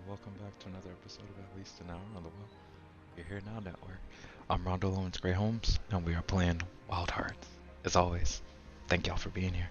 welcome back to another episode of At Least an Hour on the Well. You're Here Now Network. I'm Rondo Lawrence Gray Holmes, and we are playing Wild Hearts. As always, thank y'all for being here.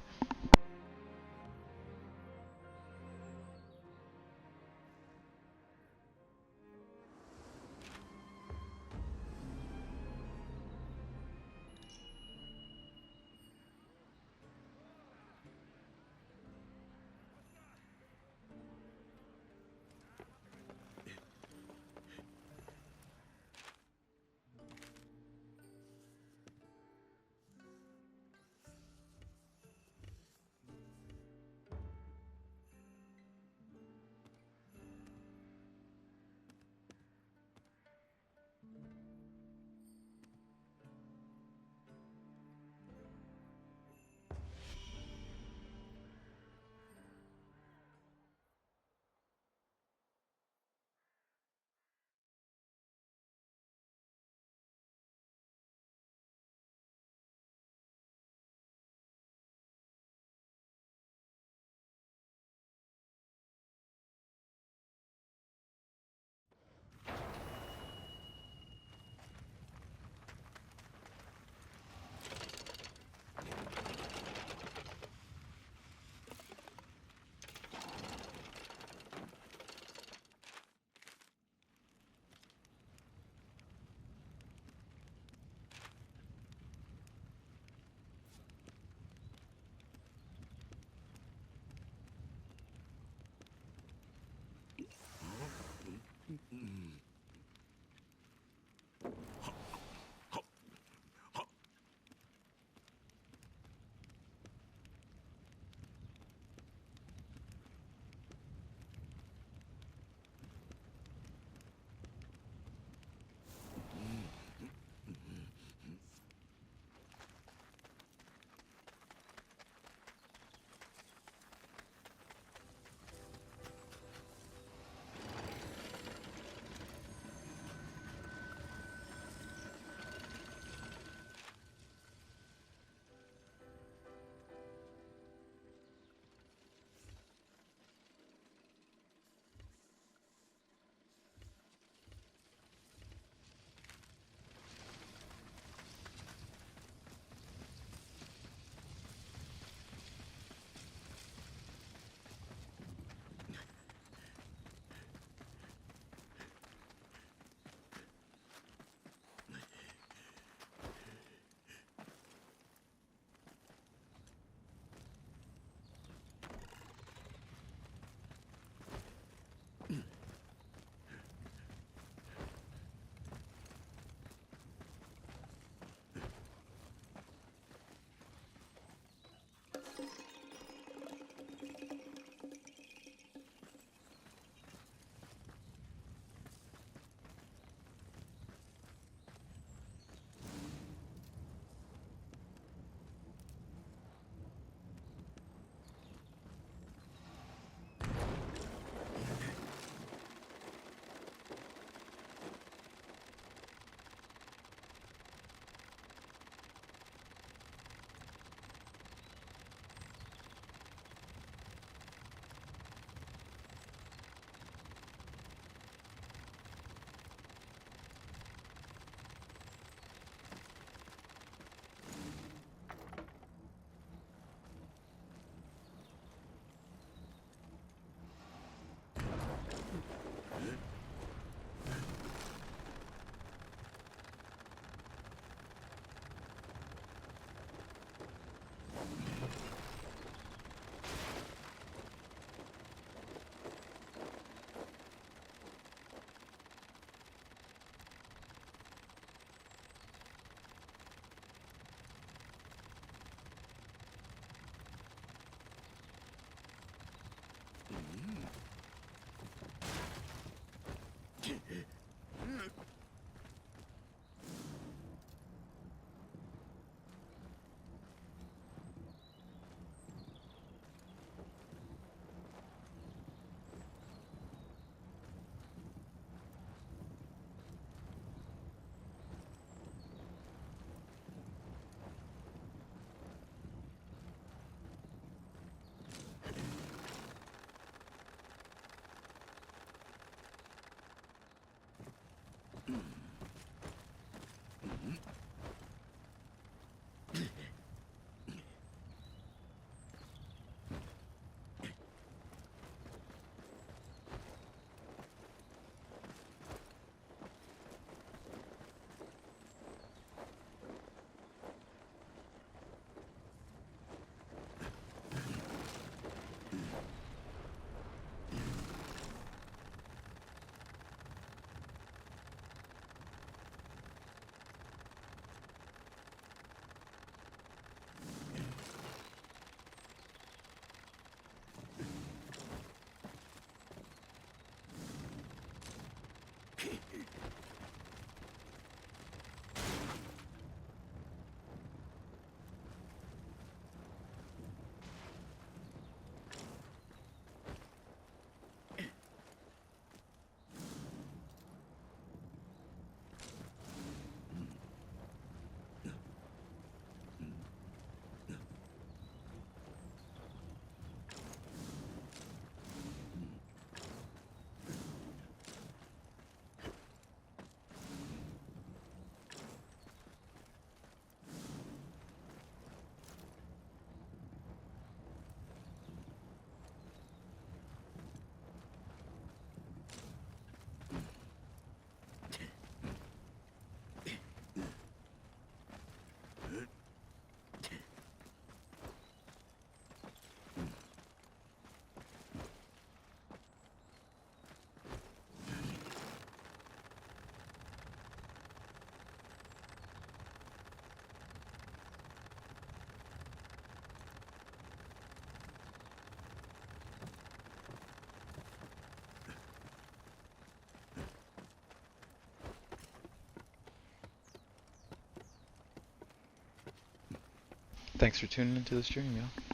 Thanks for tuning into the stream, y'all.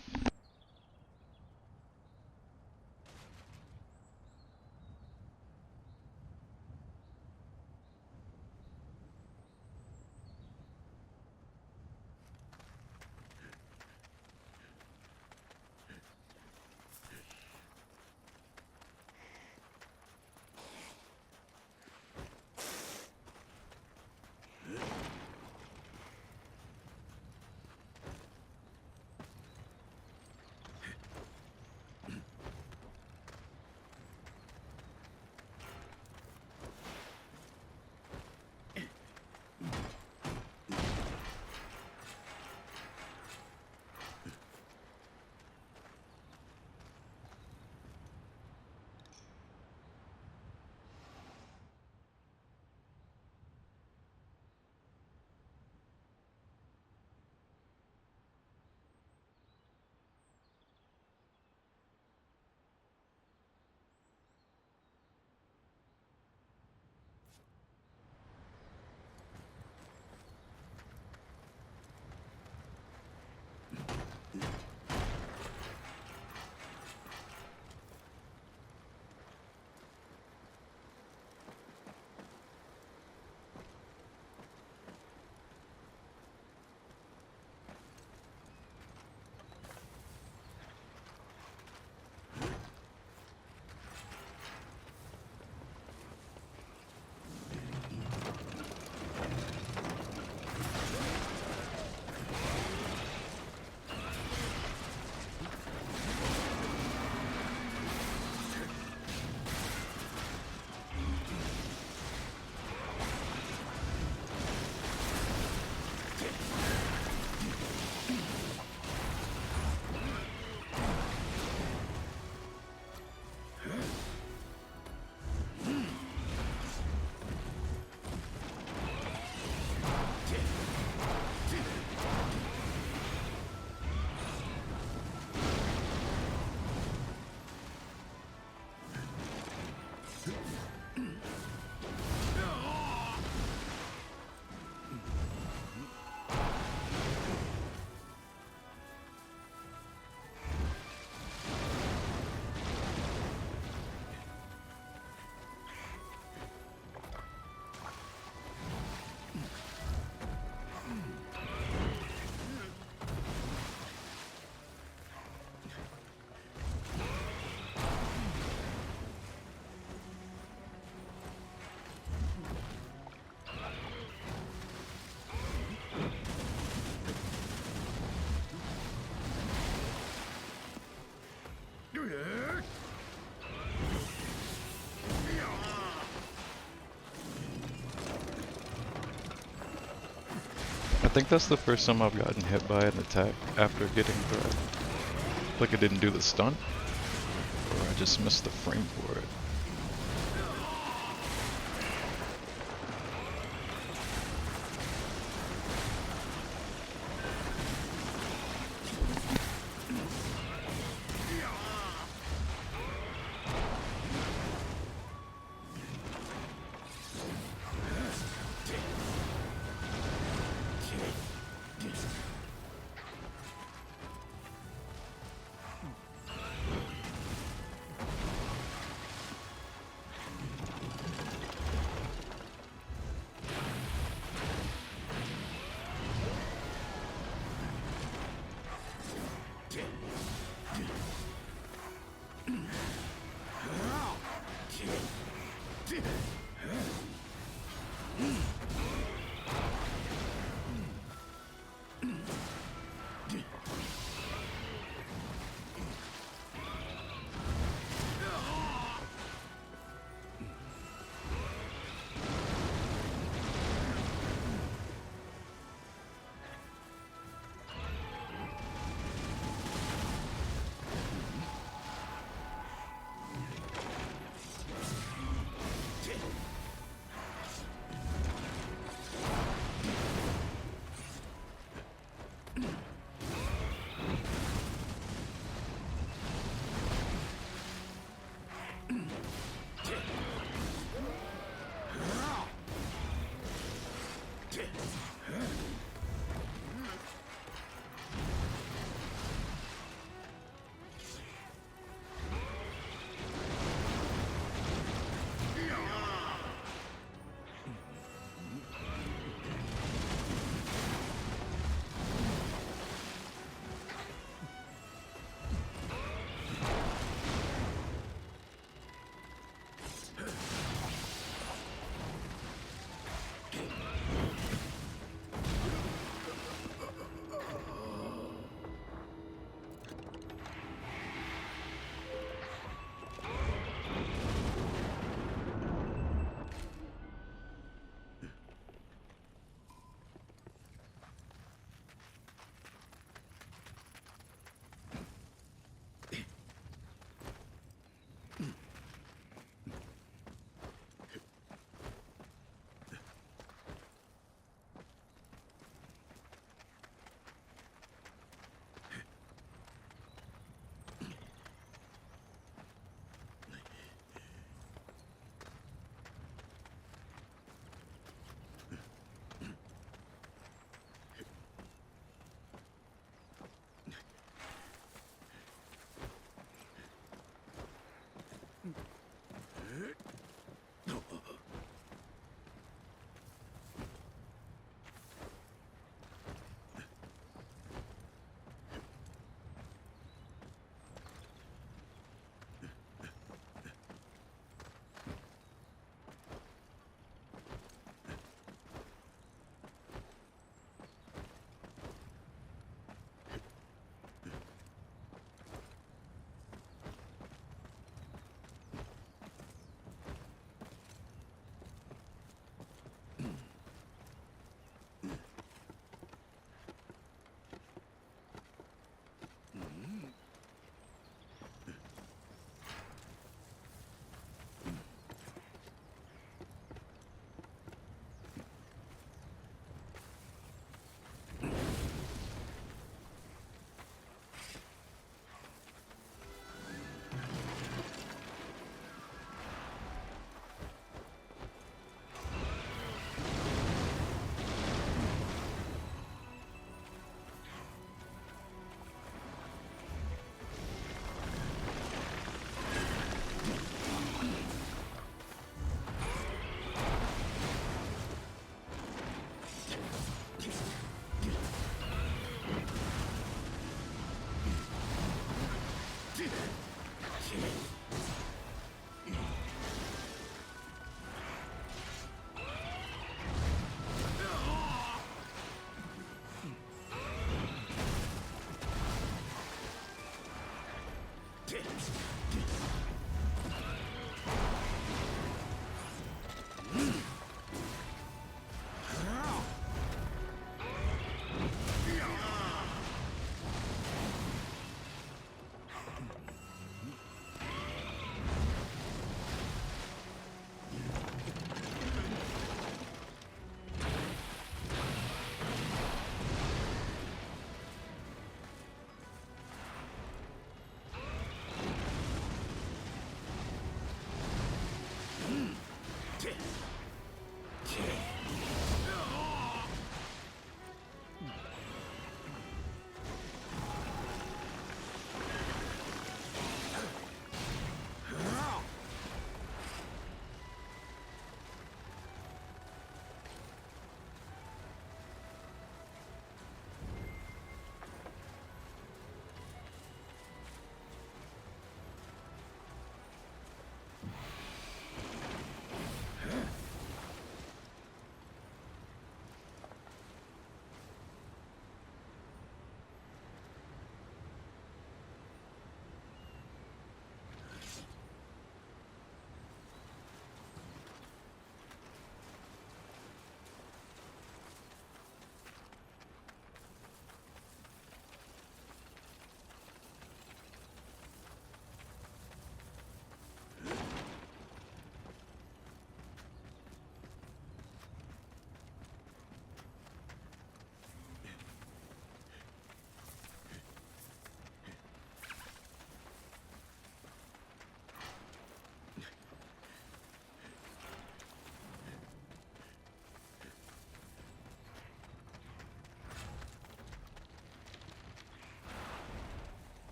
think that's the first time I've gotten hit by an attack after getting threat. Like I didn't do the stunt, or I just missed the frame for it.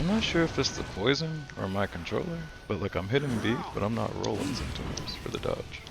I'm not sure if it's the poison or my controller, but like I'm hitting B, but I'm not rolling sometimes for the dodge.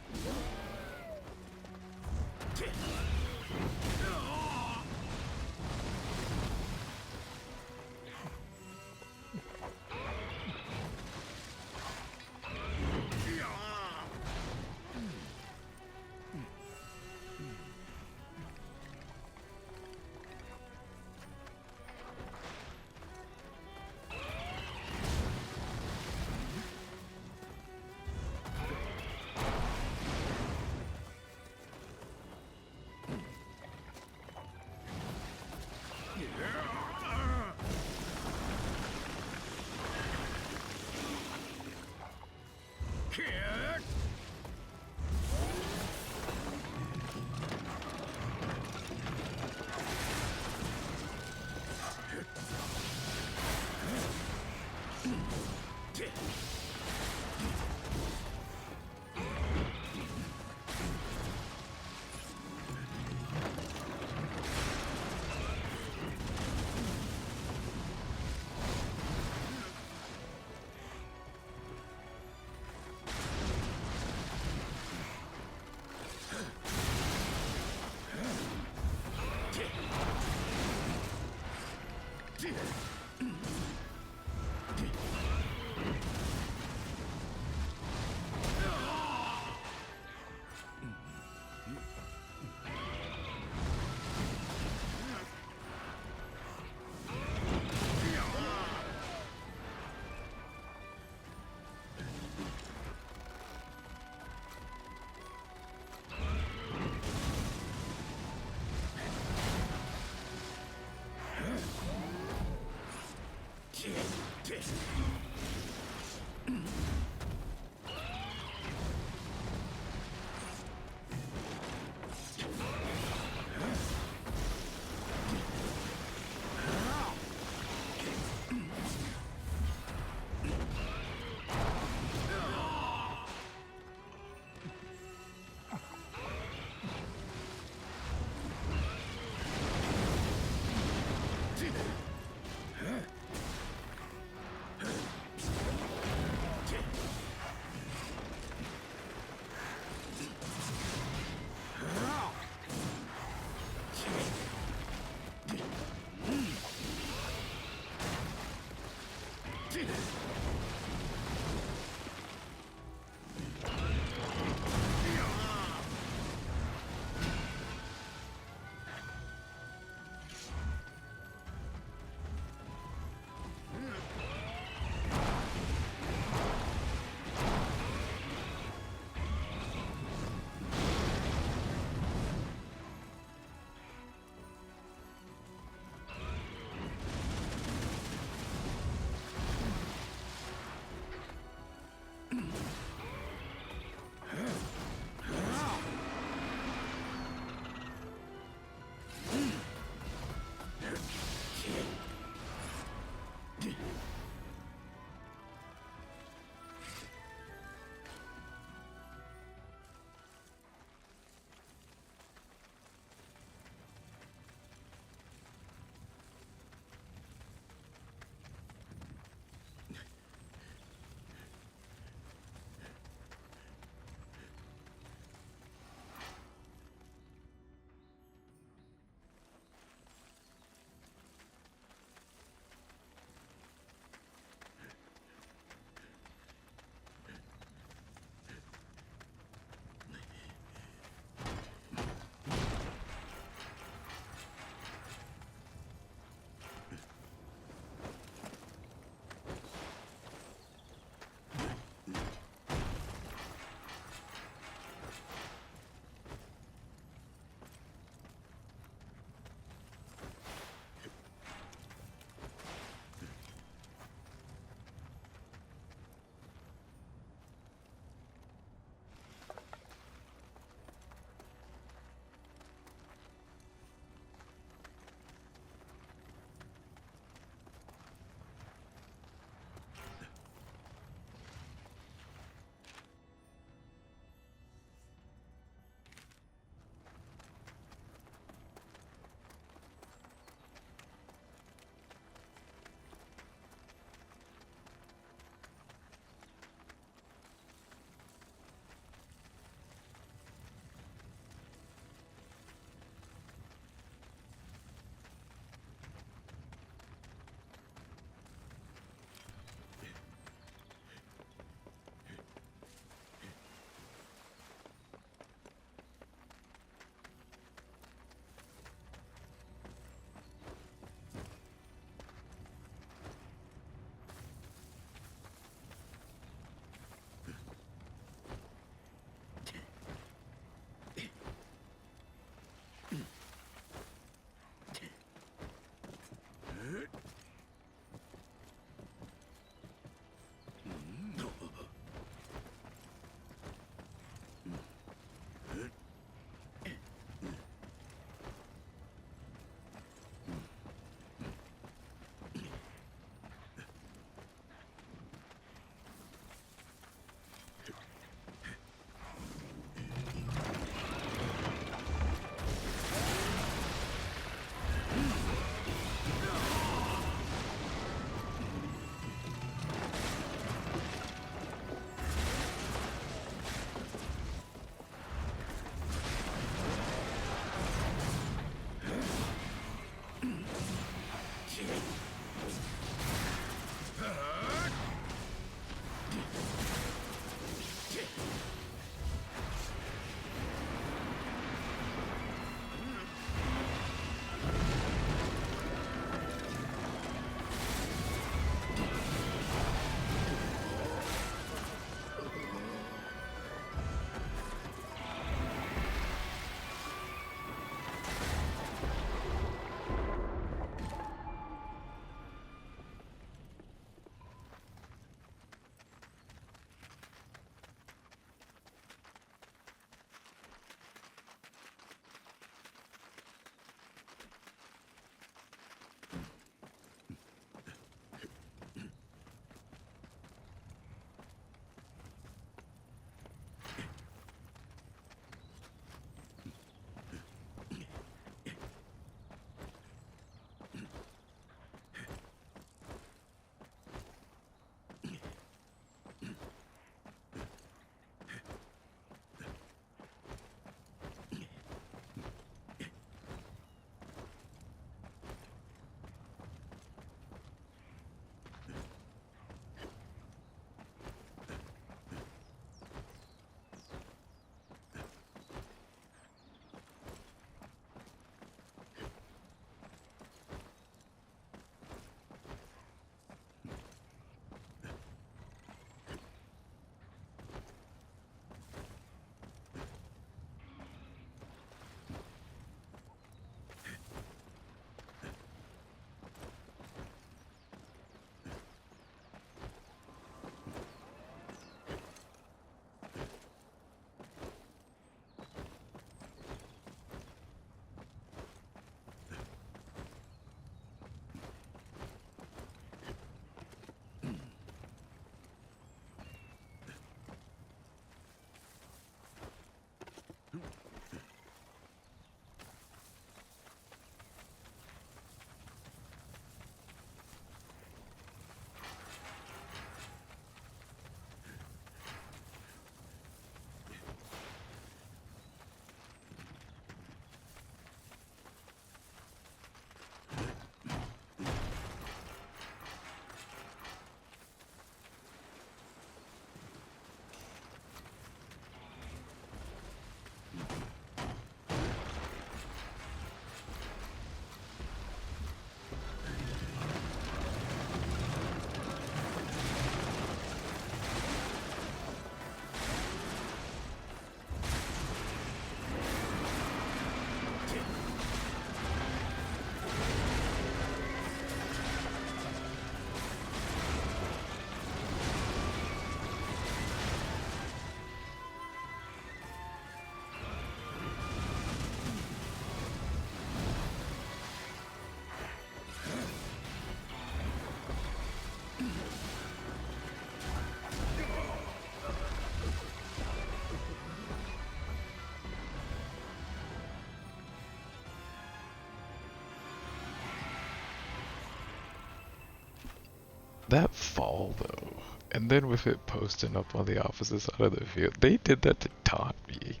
That fall though, and then with it posting up on the opposite side of the field, they did that to taunt me.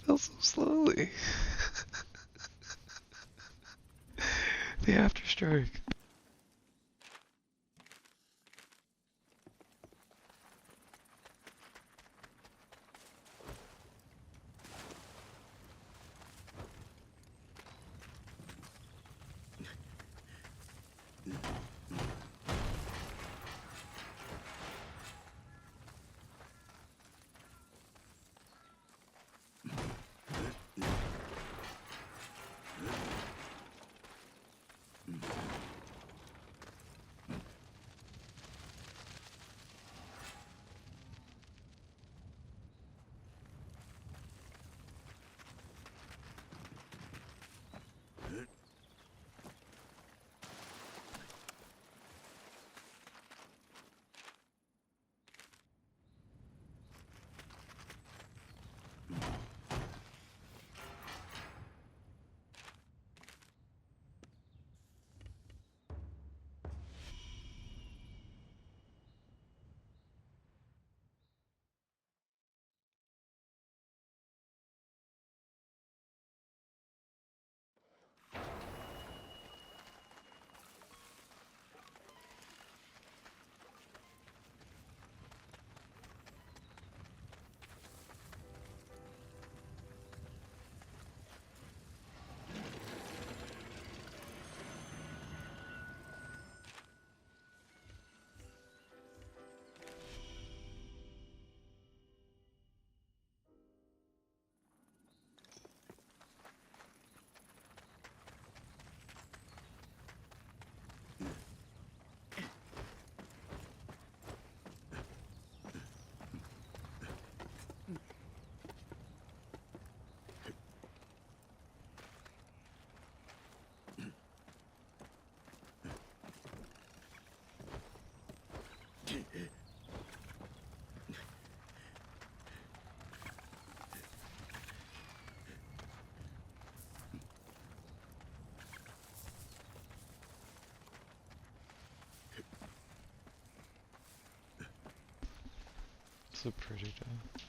Fell so slowly. The after strike. So pretty though.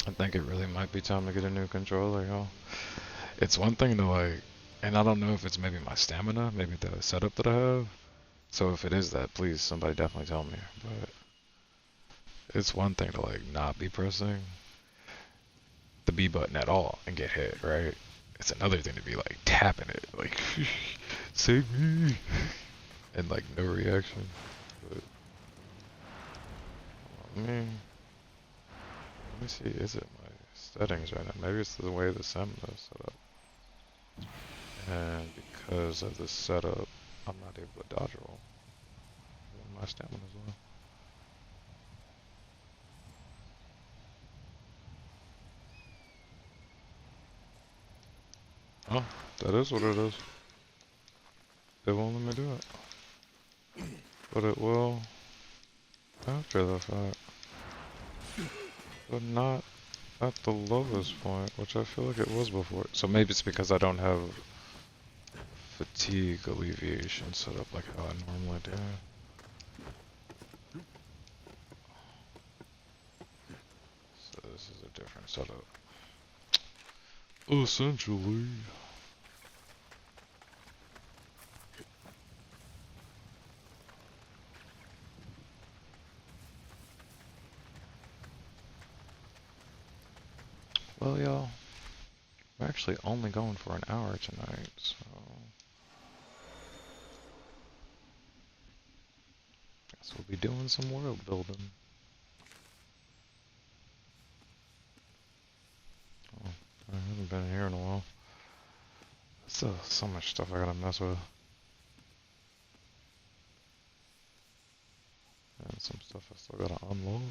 I think it really might be time to get a new controller, yo. It's one thing to like, and I don't know if it's maybe my stamina, maybe the setup that I have. So if it is that, please somebody definitely tell me. But it's one thing to like not be pressing the B button at all and get hit, right? It's another thing to be like tapping it, like save me, and like no reaction. But I mean, let me see, is it my settings right now? Maybe it's the way the stamina is set up. And because of the setup, I'm not able to dodge roll. My stamina as well. Oh, that is what it is. It won't let me do it. But it will after the fact. But not at the lowest point, which I feel like it was before. So maybe it's because I don't have fatigue alleviation set up like how I normally do. So this is a different setup. Essentially. Well, y'all, we're actually only going for an hour tonight, so So we'll be doing some world building. Oh, I haven't been here in a while. Still so much stuff I gotta mess with. And some stuff I still gotta unload.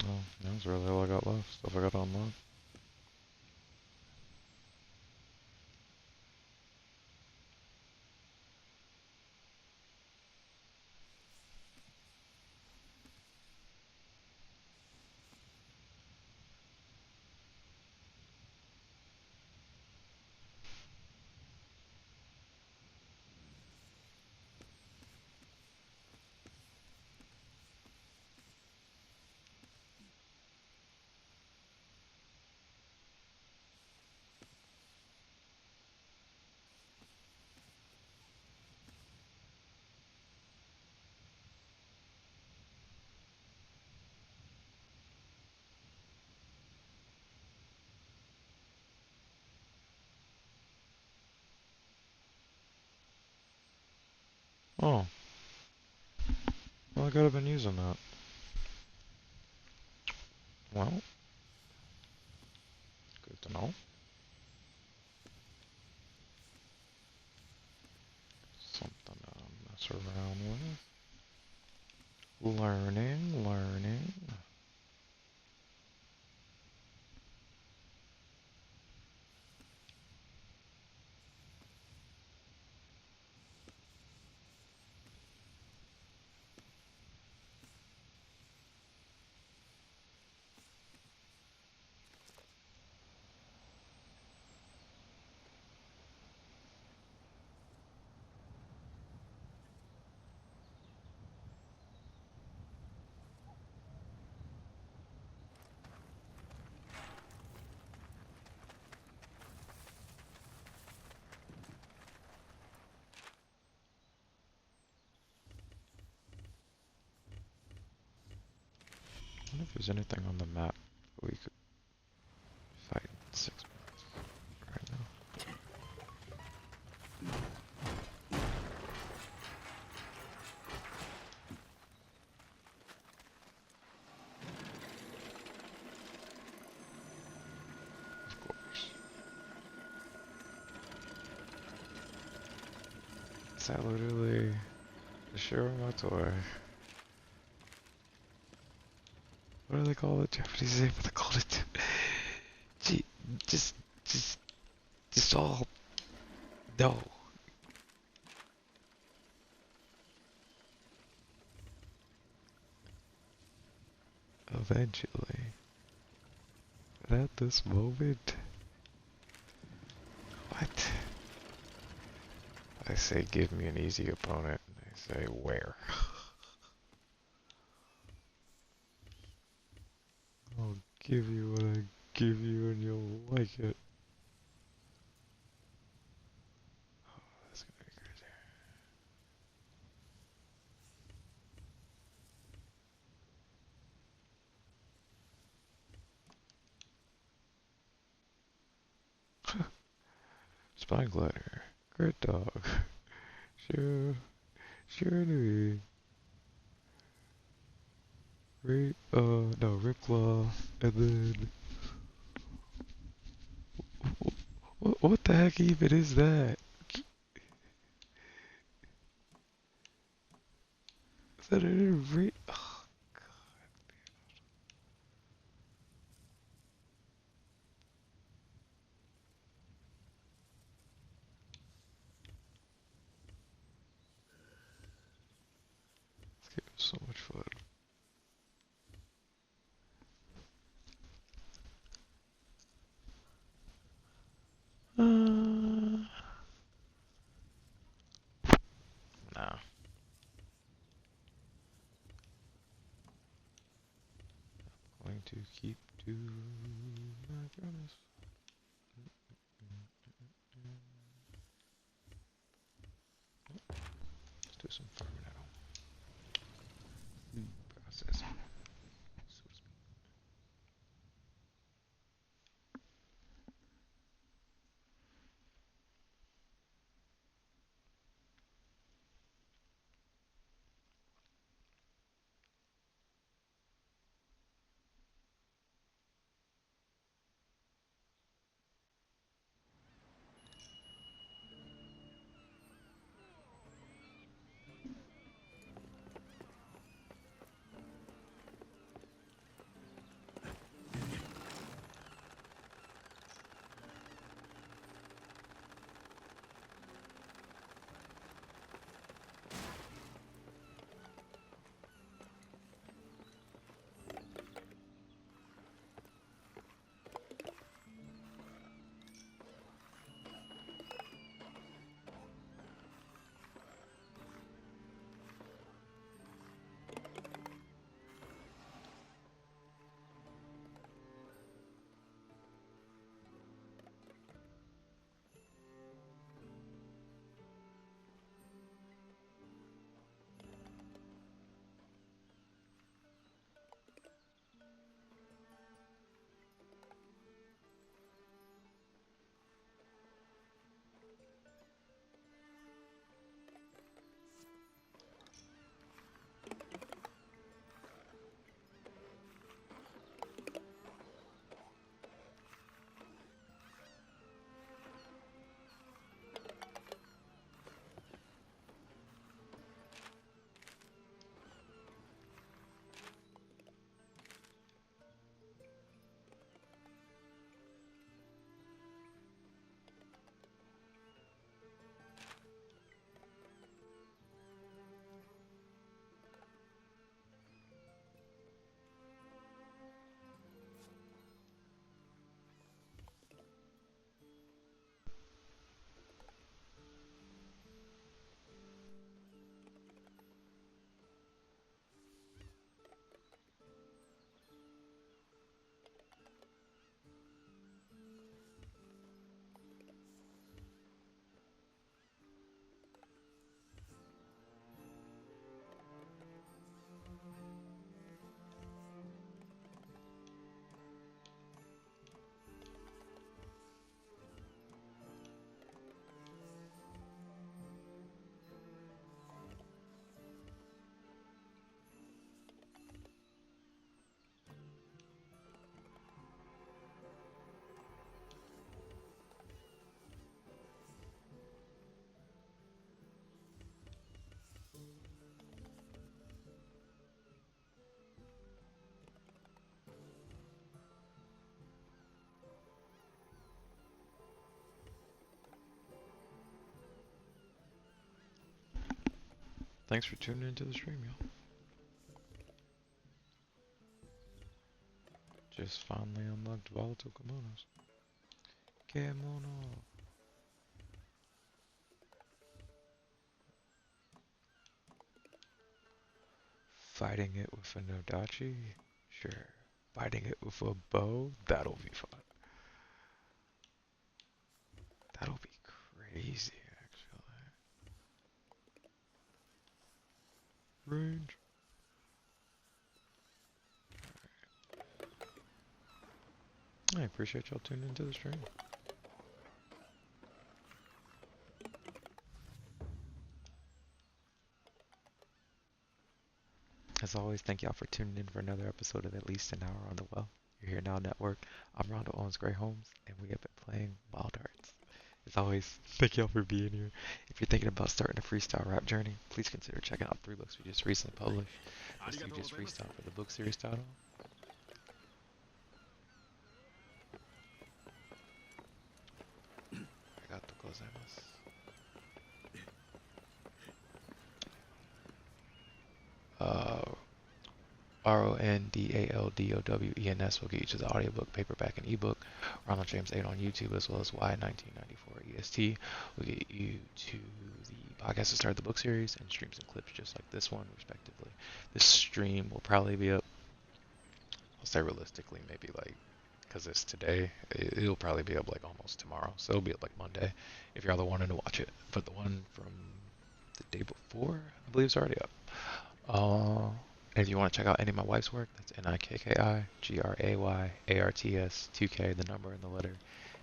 Oh, that's really all I got left. Stuff I gotta unload. Oh, well I could have been using that. Well, good to know. Something to mess around with. Learning. I wonder if there's anything on the map we could fight in 6 minutes right now. Of course. Is that literally the Shiramato? What do they call it? Japanese name? What they call it? Gee, just, just, just all. No. Eventually. But at this moment. What? I say give me an easy opponent. They say where? I'll give you what I give you and you'll like it. Oh, that's gonna be crazy. Spine glider. Great dog. Sure. Sure to be. No, Ripclaw. And then. What the heck even is that? Is that a Oh, this game is so much fun. Nah. Going to keep to my promise. Let's do some farming now. Processing. So to speak. Thanks for tuning into the stream, y'all. Just finally unlocked volatile kimonos. Kimono. Fighting it with a Nodachi? Sure. Fighting it with a bow? That'll be fun. That'll be crazy, actually. Range. I appreciate y'all tuning into the stream. As always, thank y'all for tuning in for another episode of At Least an Hour on the Well. You're Here Now Network. I'm Rondo Owens Gray Holmes, and we have been playing WildHearts. As always, thank y'all for being here. If you're thinking about starting a freestyle rap journey, please consider checking out 3 books we just recently published. This you just freestyle for the book series title. Arigatou gozaimasu. RONDALDOWENS will get you to the audiobook, paperback, and ebook. Ronald James 8 on YouTube, as well as Y1994 EST will get you to the podcast to start the book series and streams and clips just like this one, respectively. This stream will probably be up, I'll say realistically, maybe like, because it's today, it'll probably be up like almost tomorrow. So it'll be up like Monday if you're the wanting to watch it. But the one from the day before, I believe, is already up. And if you want to check out any of my wife's work, that's NIKKIGRAYARTS 2K, the number and the letter.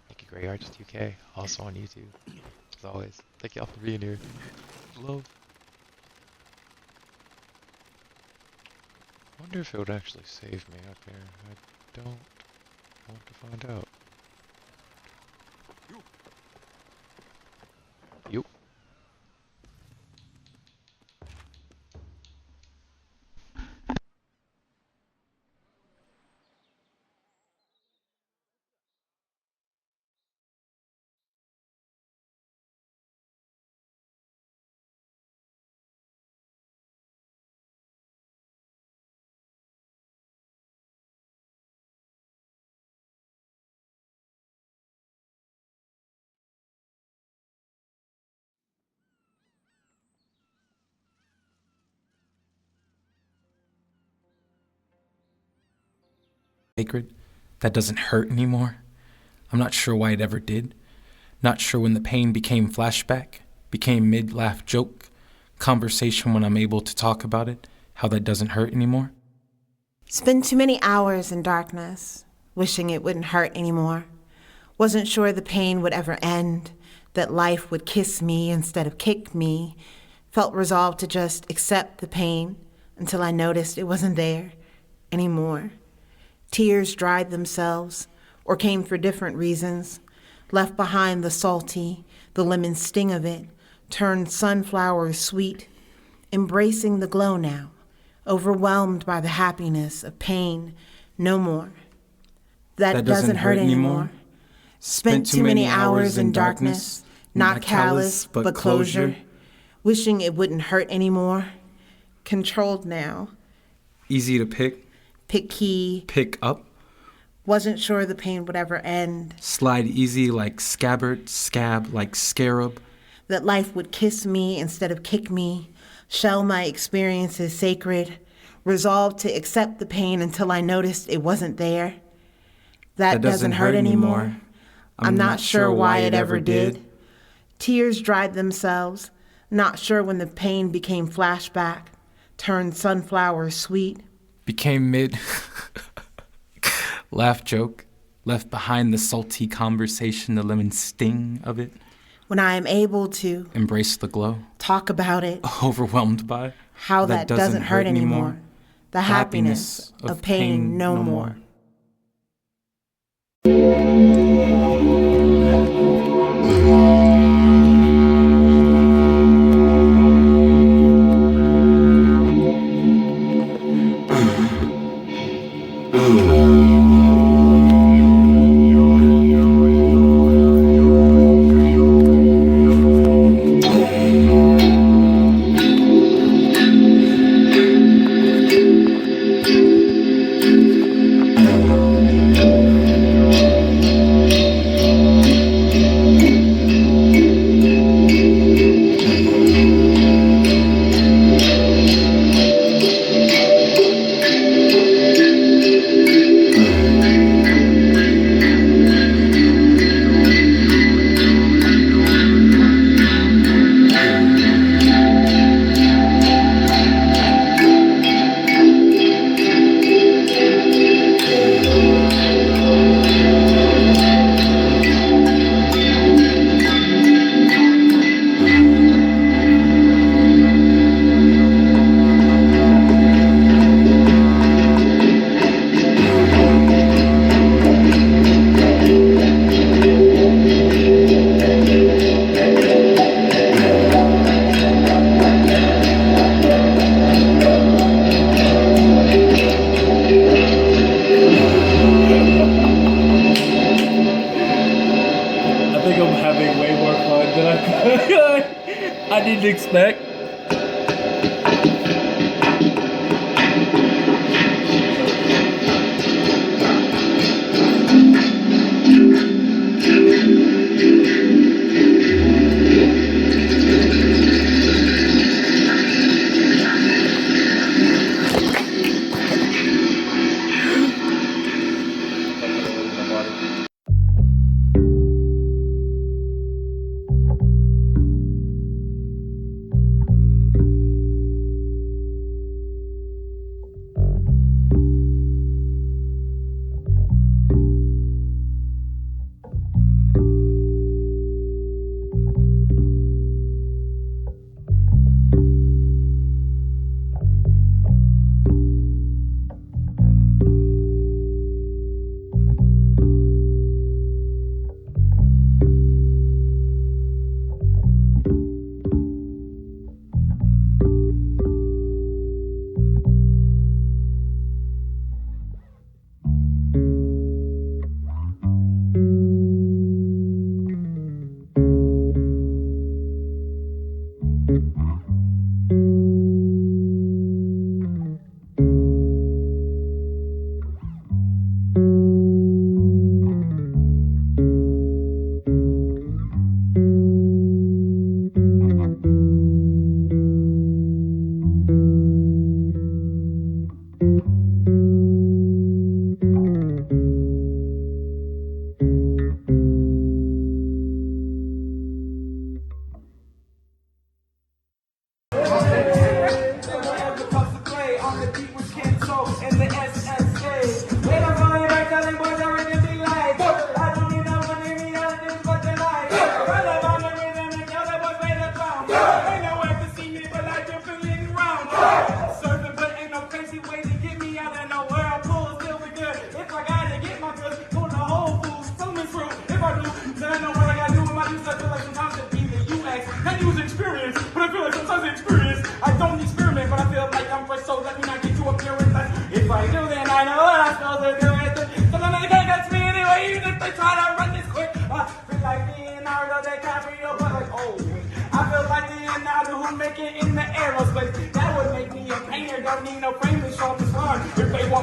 Nikki Gray Arts 2K, also on YouTube. As always, thank y'all for being here. Love. I wonder if it would actually save me up here. I don't want to find out. Yup. Sacred, that doesn't hurt anymore. I'm not sure why it ever did. Not sure when the pain became flashback, became mid-laugh joke, conversation when I'm able to talk about it, how that doesn't hurt anymore. Spent too many hours in darkness, wishing it wouldn't hurt anymore. Wasn't sure the pain would ever end, that life would kiss me instead of kick me. Felt resolved to just accept the pain until I noticed it wasn't there anymore. Tears dried themselves, or came for different reasons, left behind the salty, the lemon sting of it, turned sunflowers sweet, embracing the glow now, overwhelmed by the happiness of pain, no more. That doesn't hurt anymore. Spent too many hours in darkness, not callous, but closure, wishing it wouldn't hurt anymore. Controlled now. Easy to pick key, pick up, wasn't sure the pain would ever end, slide easy like scabbard, scab like scarab, that life would kiss me instead of kick me, shell my experiences sacred, resolved to accept the pain until I noticed it wasn't there. That doesn't hurt anymore. I'm not sure why it ever did. Tears dried themselves, not sure when the pain became flashback, turned sunflowers sweet, became mid laugh joke, left behind the salty conversation, the lemon sting of it. When I am able to embrace the glow, talk about it, overwhelmed by how that doesn't hurt anymore. The happiness of pain no more. think I'm having way more fun than I didn't expect.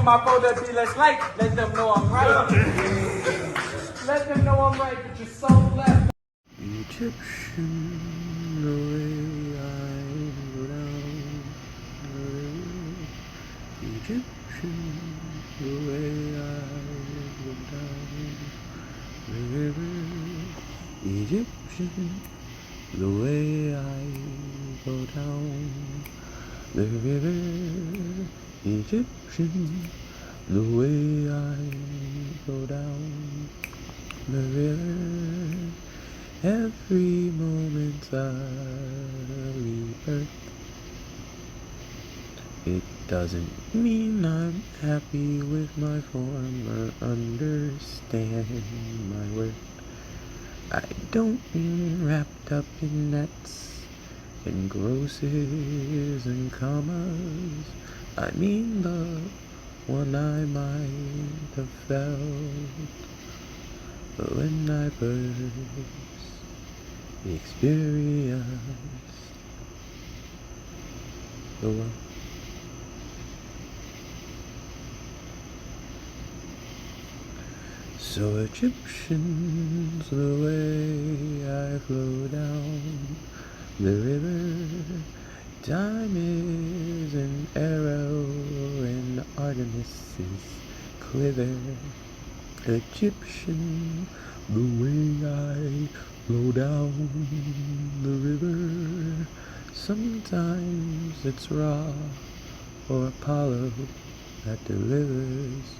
My photo be less light, let them know I'm right. Let them know I'm right, but you're so left. Egyptian, the way I go down the river. Egyptian, the way I go down the river. Egyptian, the way I go down the river. Egyptian, the way I go down the river. Every moment I rebirth. It doesn't mean I'm happy with my form or understand my worth. I don't mean wrapped up in nets and grosses and commas. I mean the one I might have felt when I first experienced the world. So Egyptians, the way I flow down the river. Time is an arrow and Artemis's quiver. Egyptian, the way I flow down the river. Sometimes it's Ra or Apollo that delivers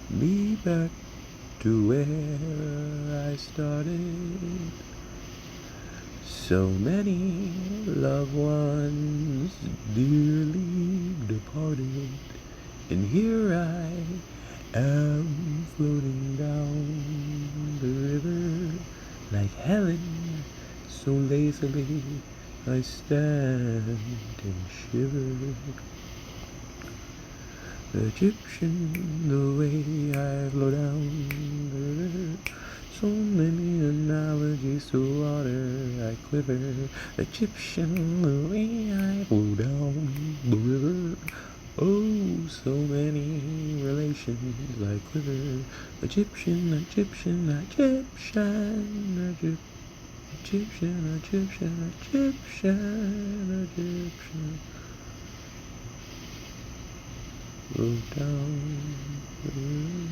me back to where I started. So many loved ones dearly departed, and here I am floating down the river like Helen, so lazily I stand and shiver. Egyptian, the way I flow down the river. So many analogies to water, I quiver. Egyptian, the way I flow down the river. Oh, so many relations, I quiver. Egyptian, Egyptian, Egyptian, Egyptian, Egyptian, Egyptian, Egyptian. Flow down the river.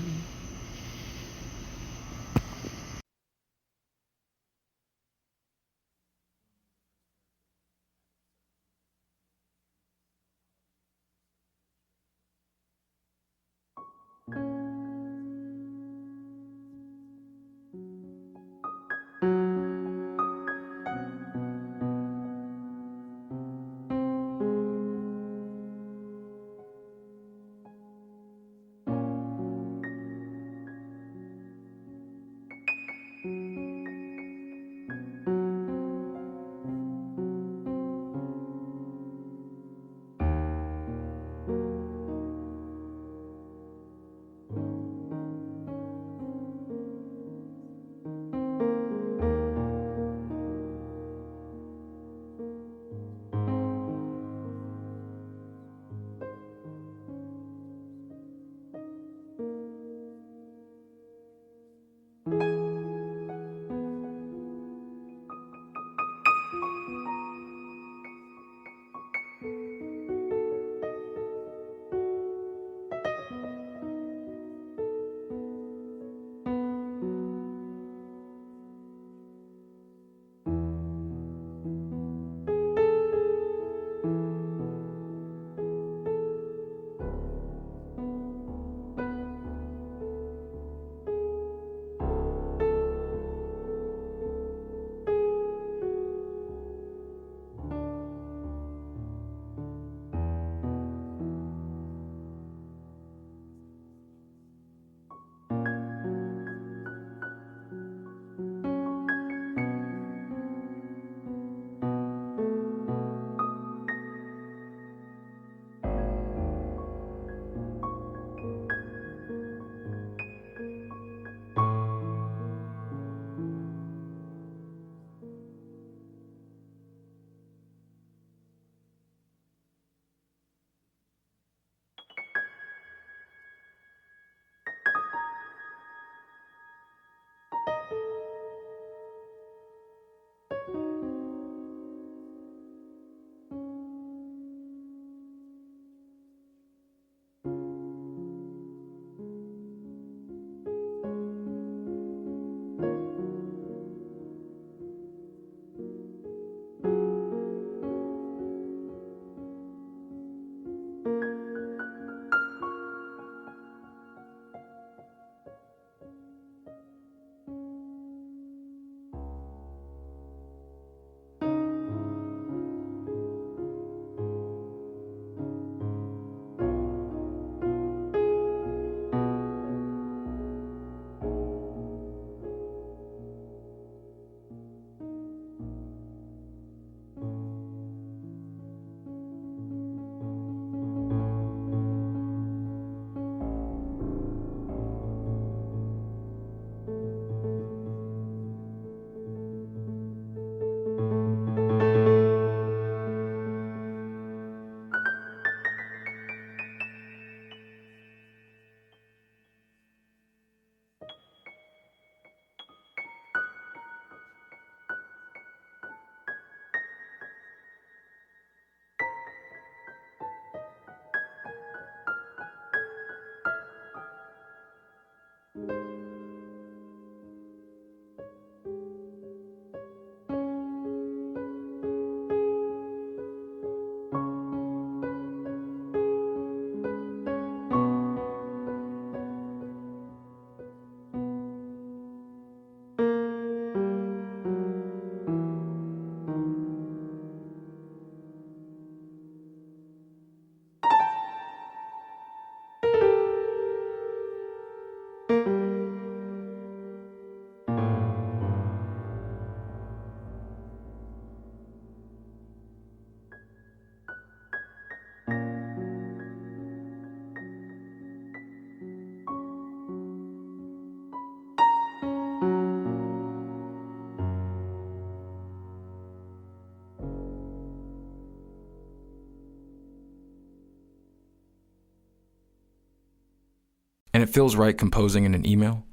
And it feels right composing in an email,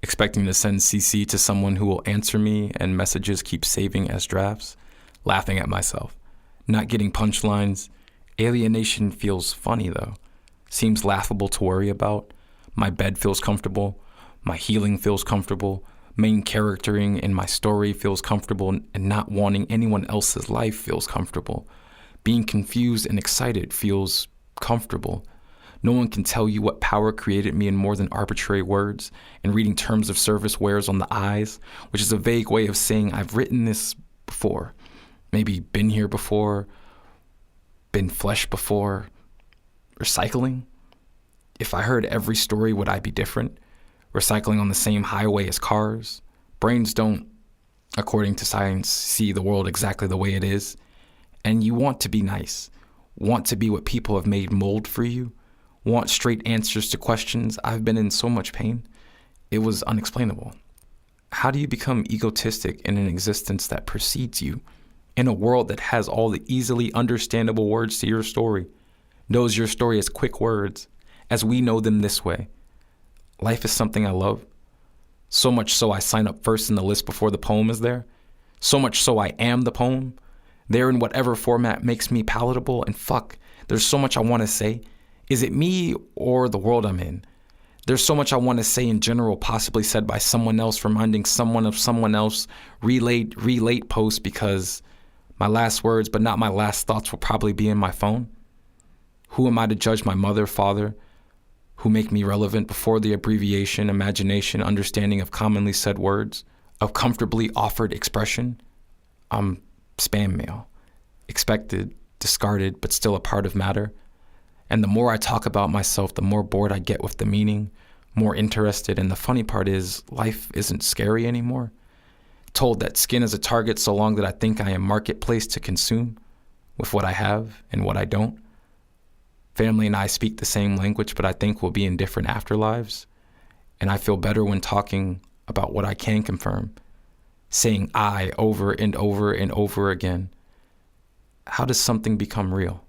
expecting to send CC to someone who will answer me and messages keep saving as drafts, laughing at myself, not getting punchlines. Alienation feels funny though, seems laughable to worry about. My bed feels comfortable, my healing feels comfortable, main charactering in my story feels comfortable, and not wanting anyone else's life feels comfortable. Being confused and excited feels comfortable. No one can tell you what power created me in more than arbitrary words, and reading terms of service wears on the eyes, which is a vague way of saying I've written this before, maybe been here before, been flesh before. Recycling? If I heard every story, would I be different? Recycling on the same highway as cars? Brains don't, according to science, see the world exactly the way it is. And you want to be nice, want to be what people have made mold for you, want straight answers to questions. I've been in so much pain. It was unexplainable. How do you become egotistic in an existence that precedes you, in a world that has all the easily understandable words to your story, knows your story as quick words, as we know them this way? Life is something I love. So much so I sign up first in the list before the poem is there. So much so I am the poem. There in whatever format makes me palatable. And fuck, there's so much I want to say. Is it me or the world I'm in? There's so much I want to say in general, possibly said by someone else, reminding someone of someone else, relate post, because my last words, but not my last thoughts, will probably be in my phone. Who am I to judge my mother, father, who make me relevant before the abbreviation, imagination, understanding of commonly said words, of comfortably offered expression? I'm spam mail, expected, discarded, but still a part of matter. And the more I talk about myself, the more bored I get with the meaning, more interested. And the funny part is, life isn't scary anymore. Told that skin is a target so long that I think I am marketplace to consume with what I have and what I don't. Family and I speak the same language, but I think we'll be in different afterlives. And I feel better when talking about what I can confirm, saying I over and over and over again. How does something become real?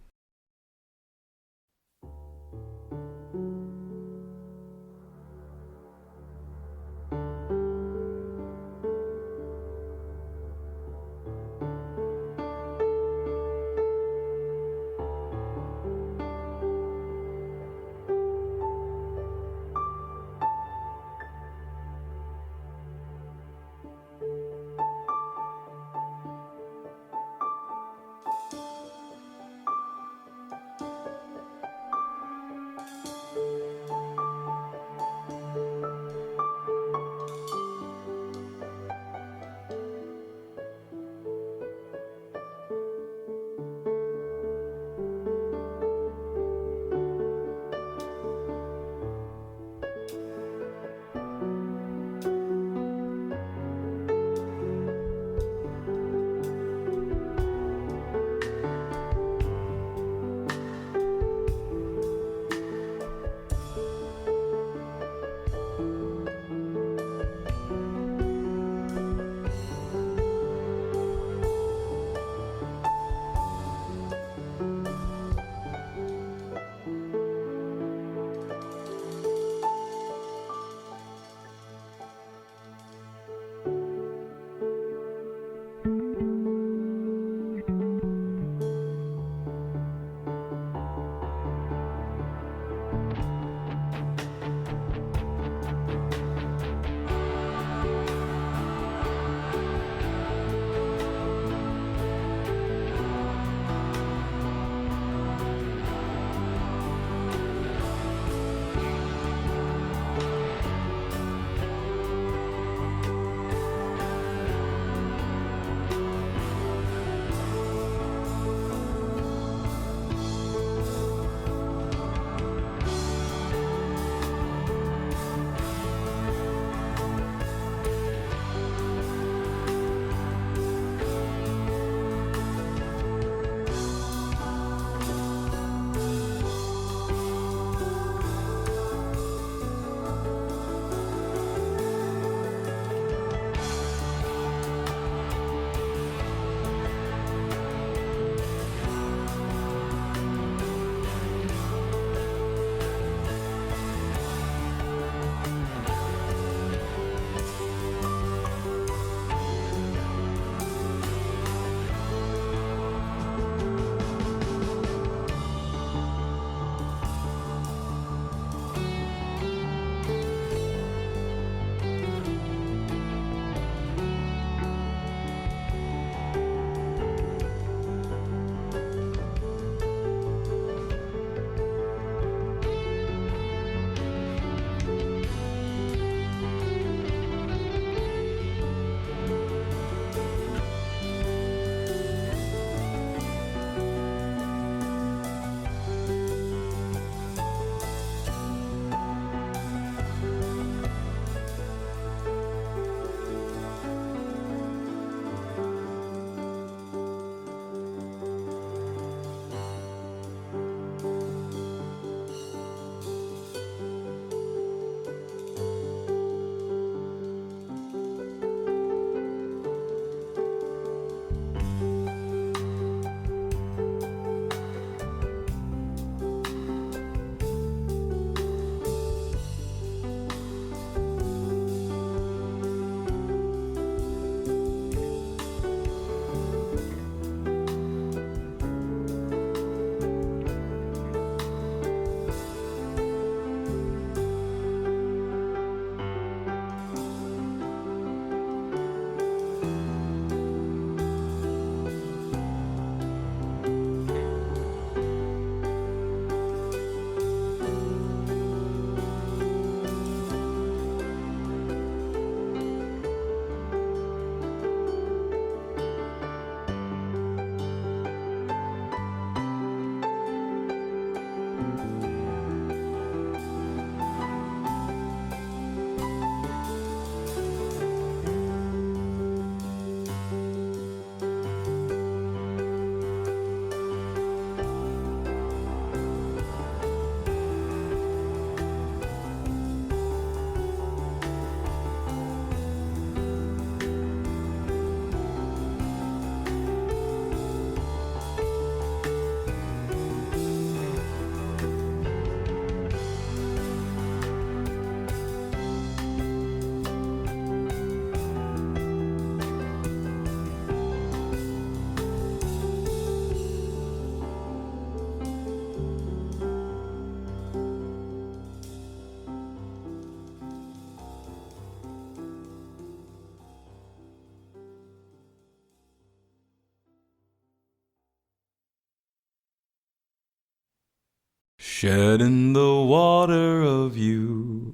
Shedding the water of you.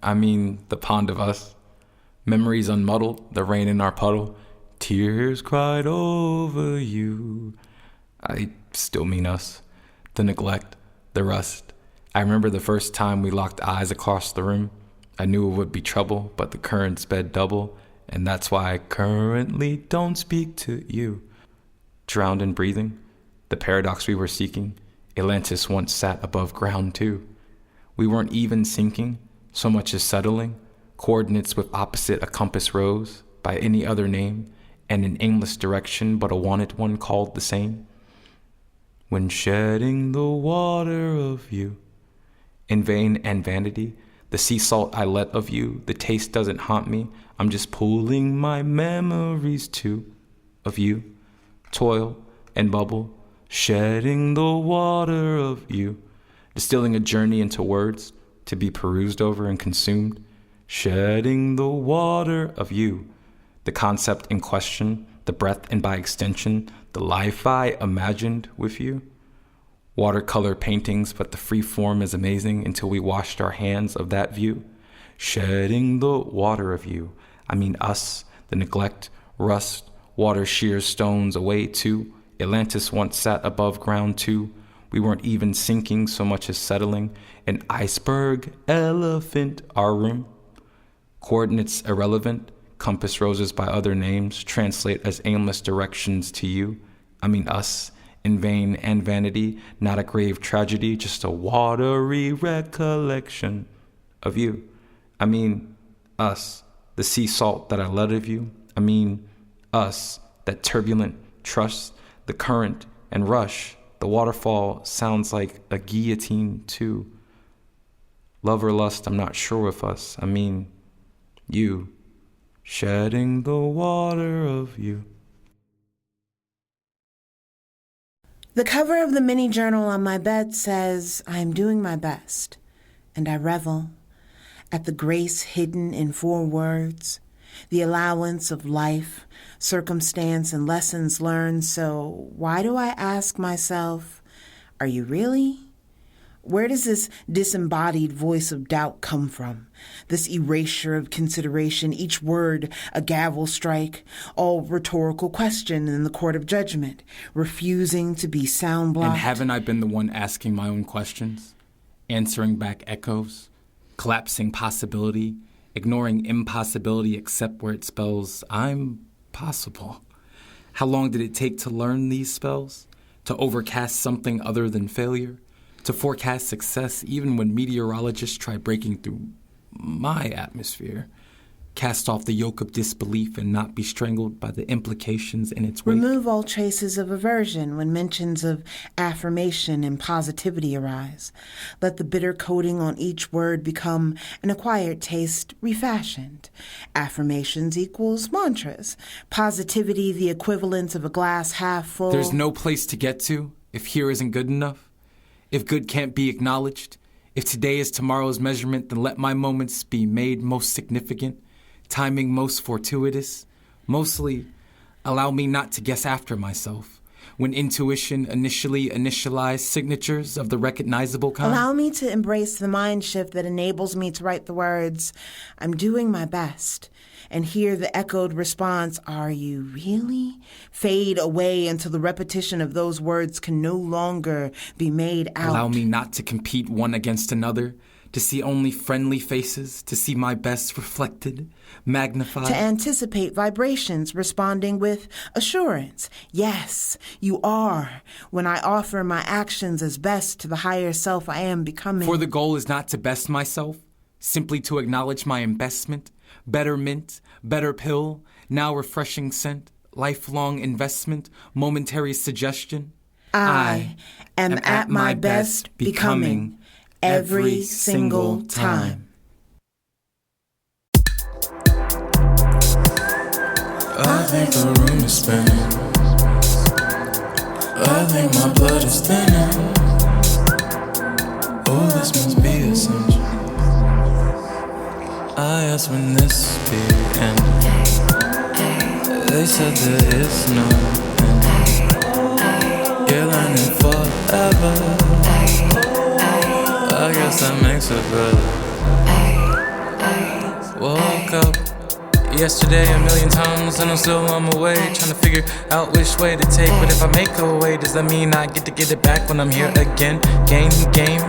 I mean, the pond of us. Memories unmuddled, the rain in our puddle. Tears cried over you. I still mean us. The neglect, the rust. I remember the first time we locked eyes across the room. I knew it would be trouble, but the current sped double, and that's why I currently don't speak to you. Drowned in breathing, the paradox we were seeking. Atlantis once sat above ground too. We weren't even sinking, so much as settling. Coordinates with opposite a compass rose, by any other name, and an aimless direction but a wanted one called the same. When shedding the water of you, in vain and vanity, the sea salt I let of you, the taste doesn't haunt me, I'm just pulling my memories too, of you, toil and bubble, shedding the water of you, distilling a journey into words, to be perused over and consumed, shedding the water of you, the concept in question, the breath and by extension, the life I imagined with you. Watercolor paintings, but the free form is amazing until we washed our hands of that view. Shedding the water of you, I mean us, the neglect, rust, water shears stones away too. Atlantis once sat above ground too. We weren't even sinking so much as settling. An iceberg, elephant, our room. Coordinates irrelevant, compass roses by other names translate as aimless directions to you. I mean us, in vain and vanity, not a grave tragedy, just a watery recollection of you. I mean us, the sea salt that I let of you. I mean us, that turbulent trust, the current and rush. The waterfall sounds like a guillotine too. Love or lust, I'm not sure with us. I mean you, shedding the water of you. The cover of the mini journal on my bed says, I'm doing my best, and I revel at the grace hidden in 4 words, the allowance of life, circumstance, and lessons learned. So why do I ask myself, are you really? Where does this disembodied voice of doubt come from? This erasure of consideration, each word a gavel strike, all rhetorical question in the court of judgment, refusing to be sound blocked. And haven't I been the one asking my own questions, answering back echoes, collapsing possibility, ignoring impossibility except where it spells I'm possible? How long did it take to learn these spells? To overcast something other than failure? To forecast success even when meteorologists try breaking through my atmosphere? Cast off the yoke of disbelief and not be strangled by the implications in its wake? Remove all traces of aversion when mentions of affirmation and positivity arise. Let the bitter coating on each word become an acquired taste refashioned. Affirmations equals mantras. Positivity the equivalent of a glass half full. There's no place to get to if here isn't good enough. If good can't be acknowledged, if today is tomorrow's measurement, then let my moments be made most significant, timing most fortuitous. Mostly, allow me not to guess after myself. When intuition initially initialized signatures of the recognizable kind. Allow me to embrace the mind shift that enables me to write the words, I'm doing my best, and hear the echoed response, are you really? Fade away until the repetition of those words can no longer be made out. Allow me not to compete one against another, to see only friendly faces, to see my best reflected, magnified. To anticipate vibrations responding with assurance. Yes, you are, when I offer my actions as best to the higher self I am becoming. For the goal is not to best myself, simply to acknowledge my investment, better mint, better pill, now refreshing scent, lifelong investment, momentary suggestion. I am at my best becoming every single time. I think the room is spinning. I think my blood is thinning. Oh, this must be essential. I asked when this be ending. They said there is no end. You're learning forever. else that makes it better. Woke up yesterday a million times and I'm still on my way, trying to figure out which way to take. But if I make a way, does that mean I get to get it back when I'm here again? Game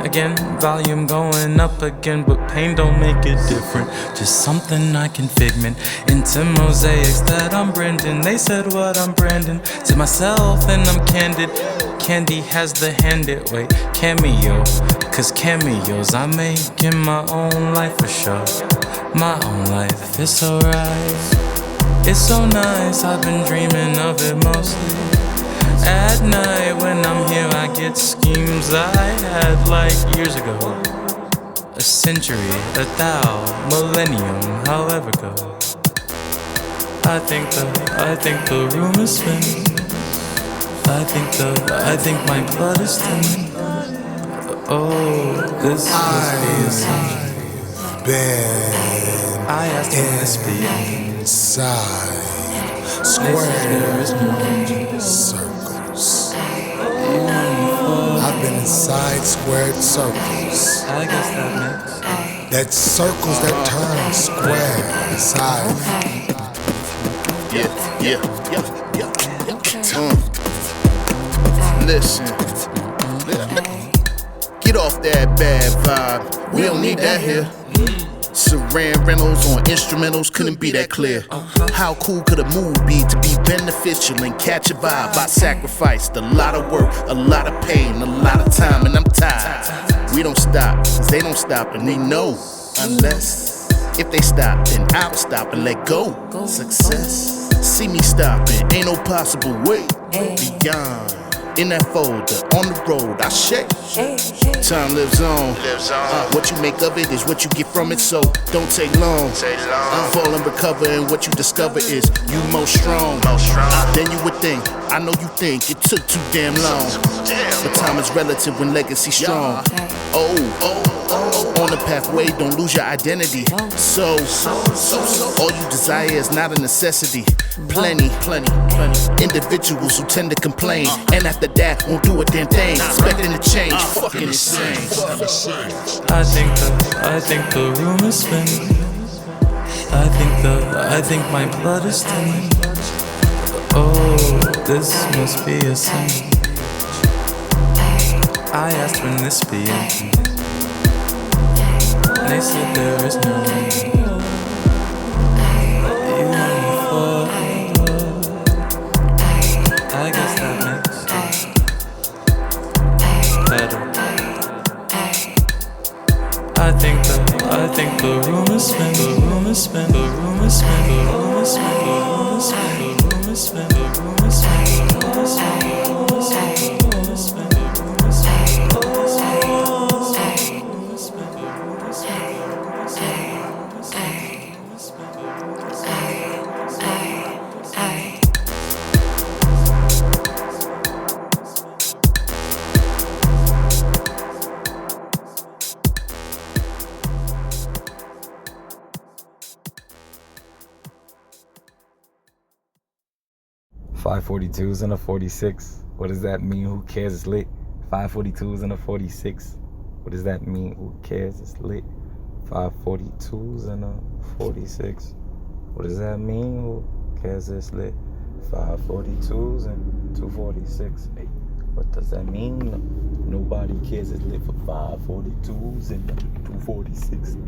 again, volume going up again. But pain don't make it different, just something I can figment into mosaics that I'm Brendan. They said what I'm Brandon to myself and I'm candid. Candy has the handed way cameo, cause cameos I make in my own life for sure. My own life, it's alright, it's so nice. I've been dreaming of it mostly at night. When I'm here I get schemes I had like years ago, a century, a millennium, however go. I think the room is spinning. I think my blood is thin. Oh, this must be a sign. I asked for this inside squares, circles. I've been inside squared circles. I guess that makes That's circles that turn square inside. Yeah. Listen. Get off that bad vibe. We don't need that here. Saran rentals on instrumentals couldn't be that clear. How cool could a move be to be beneficial and catch a vibe? I sacrificed a lot of work, a lot of pain, a lot of time, and I'm tired. We don't stop, cause they don't stop, and we know. Unless, if they stop, then I'll stop and let go. Success, see me stopping, ain't no possible way. Beyond, in that folder, on the road, I shake. Time lives on. What you make of it is what you get from it, so don't take long. Fall and recover, and what you discover is you most strong. Then you would think, I know you think it took too damn long, but time is relative when legacy strong. On the pathway, don't lose your identity. So all you desire is not a necessity. Plenty individuals who tend to complain, and after that won't do a damn thing, expecting to change. Fucking insane. I think the room is spinning. I think my blood is thinning. Oh, this must be a sign. I asked when this be ending. They said there is no end. I guess that makes better. I think the room is spin, the room is spin, the room is spin, the room is spin, the room is spin, the room is spin, the room is spin, the room is spin, the room is spin, the room is spin, the room is spin, the room is .542s and a 46. What does that mean? Who cares? It's lit. 542s and a 46. What does that mean? Who cares? It's lit. 542s and a 46. What does that mean? Who cares? It's lit. 542s and 246. Hey, what does that mean? Nobody cares. It's lit for 542s and 246. Hey,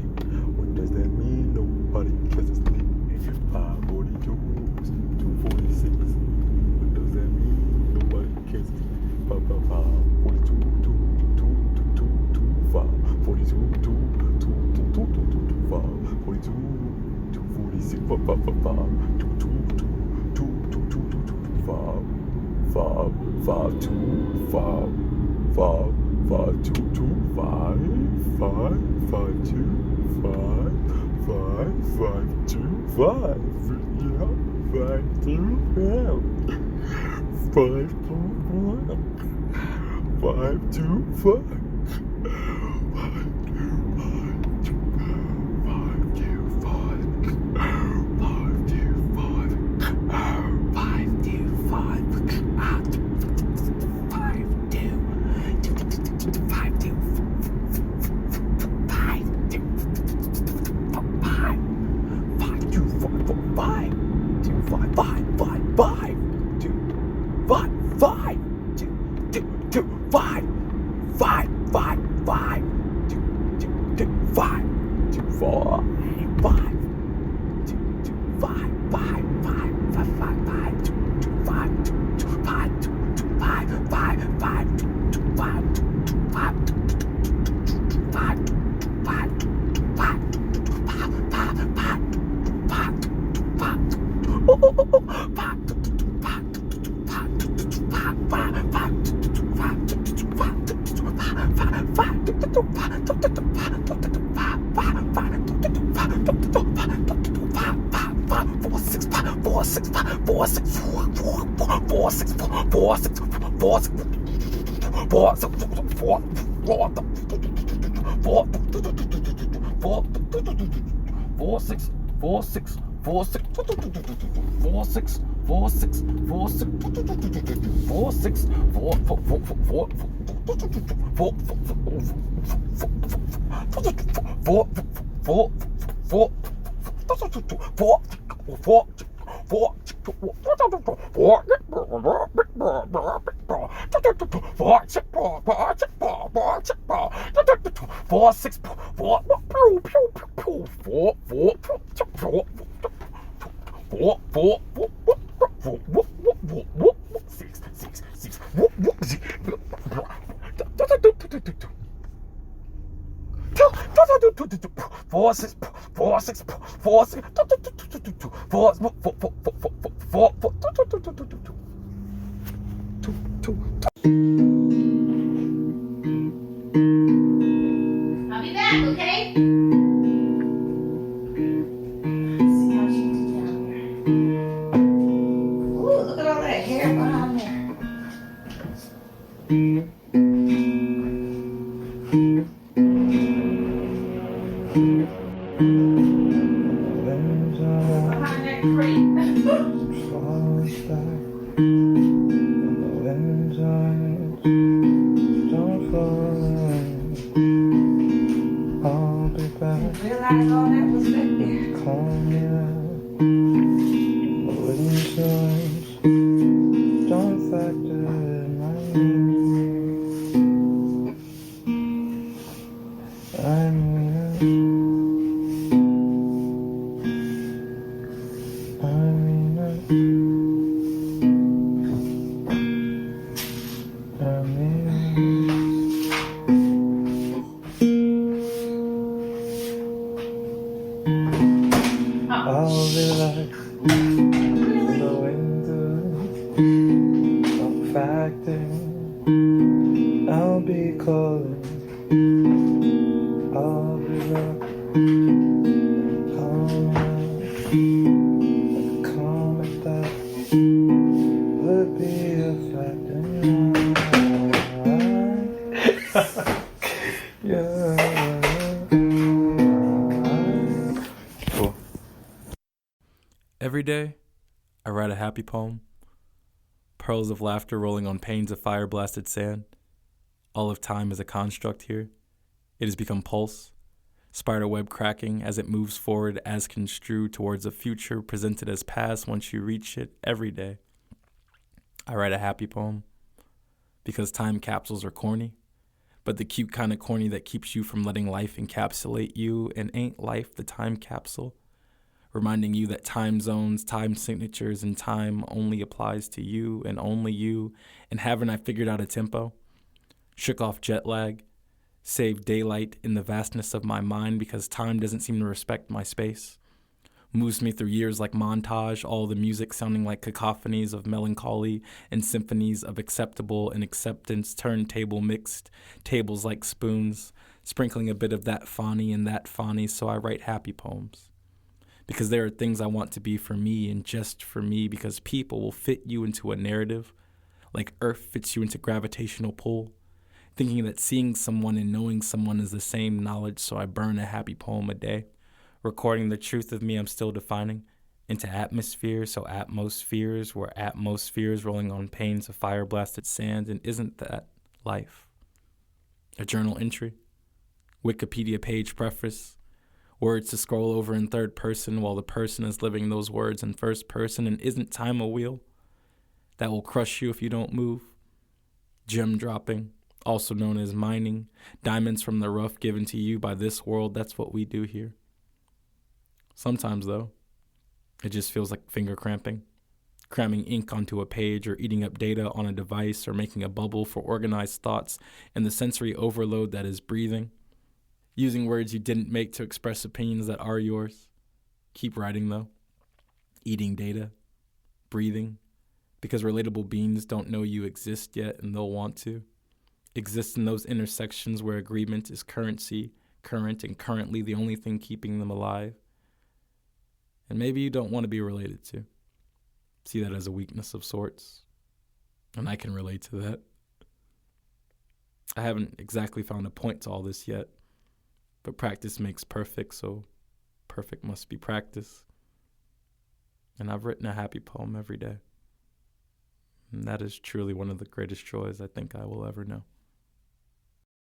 what does that mean? Nobody cares. It's lit. 542s, 246. What does that mean? Nobody cares. 42, 42, 246, 525. 5, 2, 5, 5, 2, 2, 5, 5, 5, 5, 2, 2, 5, 2, 4, 5, 2, 2, 5, 5, 5, 5, 5, 5, 2, 2, 5, 2, 2, 5, 2, 2, 5, 5, 5, 2, 2, 5, 2, 2, 5, 2, 2, 5, 5, 5, I'll be back, okay? Ooh, look at all that hair behind there. Behind that crate. Realize all that was back there. I'll be calling. I'll be back. Calm at that. Would be a fact Cool. Every day, I write a happy poem. Pearls of laughter rolling on panes of fire-blasted sand. All of time is a construct here. It has become pulse, spider web cracking as it moves forward as construed towards a future presented as past once you reach it every day. I write a happy poem because time capsules are corny, but the cute kind of corny that keeps you from letting life encapsulate you, and ain't life the time capsule? Reminding you that time zones, time signatures, and time only applies to you and only you. And haven't I figured out a tempo? Shook off jet lag, saved daylight in the vastness of my mind because time doesn't seem to respect my space. Moves me through years like montage, all the music sounding like cacophonies of melancholy and symphonies of acceptable and acceptance, turntable mixed, tables like spoons, sprinkling a bit of that fani and that fani, so I write happy poems. Because there are things I want to be for me and just for me, because people will fit you into a narrative, like Earth fits you into gravitational pull, thinking that seeing someone and knowing someone is the same knowledge, so I burn a happy poem a day, recording the truth of me I'm still defining into atmosphere, so atmospheres were atmospheres rolling on panes of fire-blasted sand, and isn't that life? A journal entry, Wikipedia page preface, Words to scroll over in third person while the person is living those words in first person. And isn't time a wheel that will crush you if you don't move? Gem dropping, also known as mining. Diamonds from the rough given to you by this world. That's what we do here. Sometimes, though, it just feels like finger cramping. Cramming ink onto a page or eating up data on a device or making a bubble for organized thoughts and the sensory overload that is breathing. Using words you didn't make to express opinions that are yours. Keep writing, though. Eating data. Breathing. Because relatable beings don't know you exist yet and they'll want to. Exist in those intersections where agreement is currency, current, and currently the only thing keeping them alive. And maybe you don't want to be related to. See that as a weakness of sorts. And I can relate to that. I haven't exactly found a point to all this yet. But practice makes perfect, so perfect must be practice. And I've written a happy poem every day. And that is truly one of the greatest joys I think I will ever know.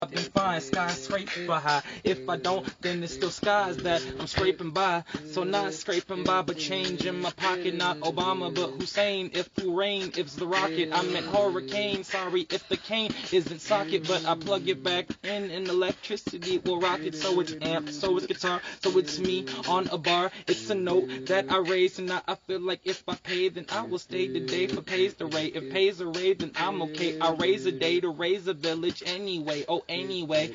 I've been fine, skyscraper high. If I don't, then it's still skies that I'm scraping by. So not scraping by, but change in my pocket. Not Obama, but Hussein. If full rain, if's the rocket. I meant hurricane. Sorry if the cane isn't socket, but I plug it back in and electricity will rock it. So it's amp, so it's guitar, so it's me on a bar. It's a note that I raise, and I feel like if I pay, then I will stay the day for pays the rate. If pays a rate, then I'm okay. I raise a day to raise a village anyway. Oh, anyway,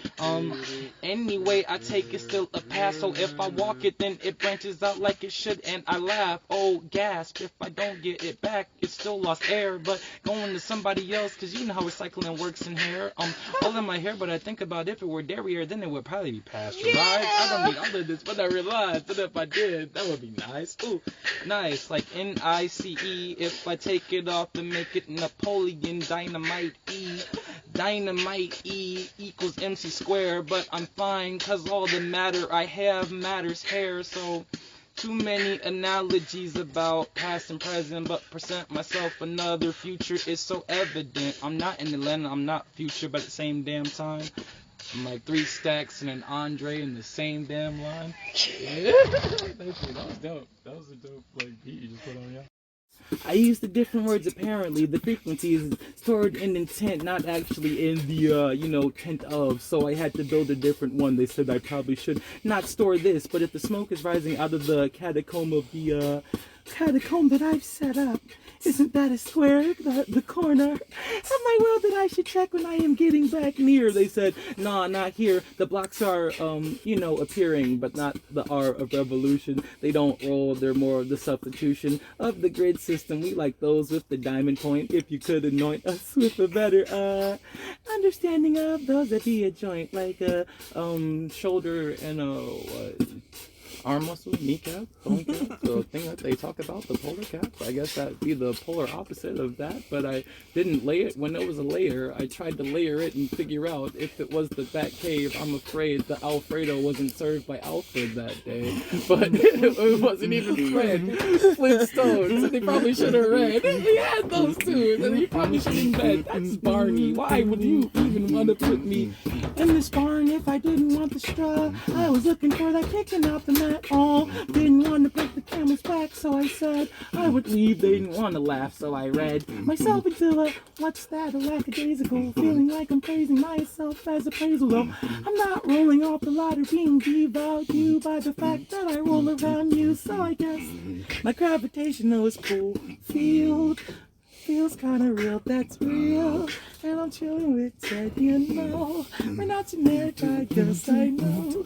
I take it still a pass. So if I walk it, then it branches out like it should, and I laugh. Oh, gasp! If I don't get it back, it's still lost air. But going to somebody else, 'cause you know how recycling works in hair. All in my hair, but I think about if it were dairy hair, then it would probably be pasteurized. I don't need all of this, but I realized that if I did, that would be nice. Ooh, nice, like NICE. If I take it off and make it Napoleon Dynamite E. Dynamite E equals MC square, but I'm fine, 'cause all the matter I have matters hair. So too many analogies about past and present, but present myself another future is so evident. I'm not in Atlanta, I'm not future, but at the same damn time, I'm like 3 stacks and an Andre in the same damn line. Yeah. That was dope. That was a dope beat you just put on, yeah. I used the different words apparently. The frequency is stored in intent, not actually in the, tent of. So I had to build a different one. They said I probably should not store this, but if the smoke is rising out of the catacomb of the, catacomb that I've set up, isn't that a square, the corner of my world that I should check when I am getting back near? They said, nah, not here. The blocks are, appearing, but not the R of revolution. They don't roll, they're more of the substitution of the grid system. We like those with the diamond point. If you could anoint us with a better, understanding of those that be a joint, like a, shoulder and a, arm muscle, kneecap, bone cap, the thing that they talk about, the polar cap. I guess that'd be the polar opposite of that, but I didn't lay it when it was a layer. I tried to layer it and figure out if it was the Bat Cave. I'm afraid the Alfredo wasn't served by Alfred that day, but it wasn't even Fred. Flintstones, they probably should have read. He had those two, and he probably should have read. That's Barney. Why would you even want to put me in this barn if I didn't want the straw? I was looking for that kicking out the mat. Didn't want to break the camel's back, so I said I would leave. They didn't want to laugh, so I read myself into a what's that, a lackadaisical, feeling like I'm praising myself as appraisal. Though I'm not rolling off the ladder, being devalued by the fact that I roll around you. So I guess my gravitational is cool field feels kinda real, that's real. And I'm chilling with Ted, we're not generic, I guess I know.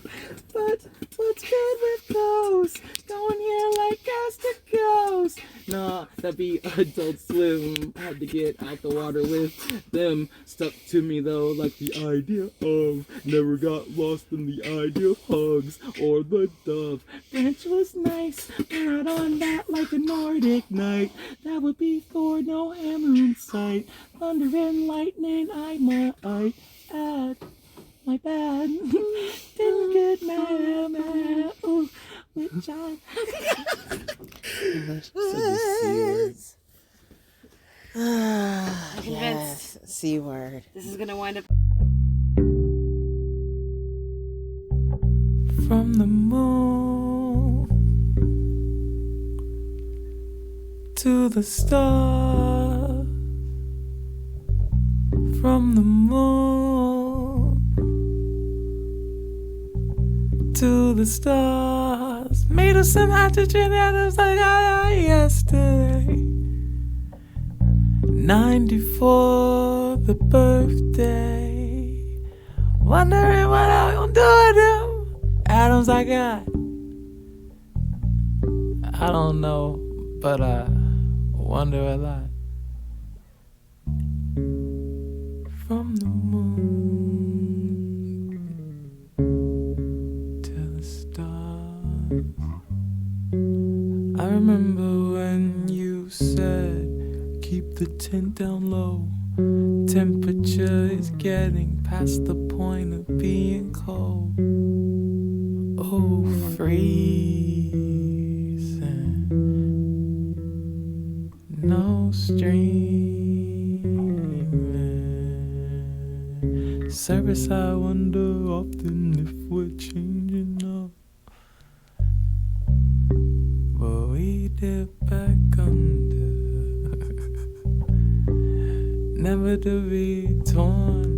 But what's good with those? Going here like gas to ghost. Nah, that'd be Adult Swim. Had to get out the water with them. Stuck to me though, like the idea of. Never got lost in the idea of hugs or the dove. Branch was nice, but not on that like a Nordic night. That would be Thor, no hammer in sight. Thunder and lightning, I might add. My bad. Didn't get mad. Ooh, which I. I'm convinced. Yes, C word. This is gonna wind up. From the moon to the stars, from the moon to the stars, made of some hydrogen atoms like I yesterday. 94, the birthday. Wondering what I'm gonna do with them atoms I got. I don't know, but I wonder a lot. From the moon to the stars. I remember when you said, keep the tent down low. Temperature is getting past the point of being cold. Oh, freezing. No streaming. Service, I wonder often if we're changing up. But we dip back under. Never to be torn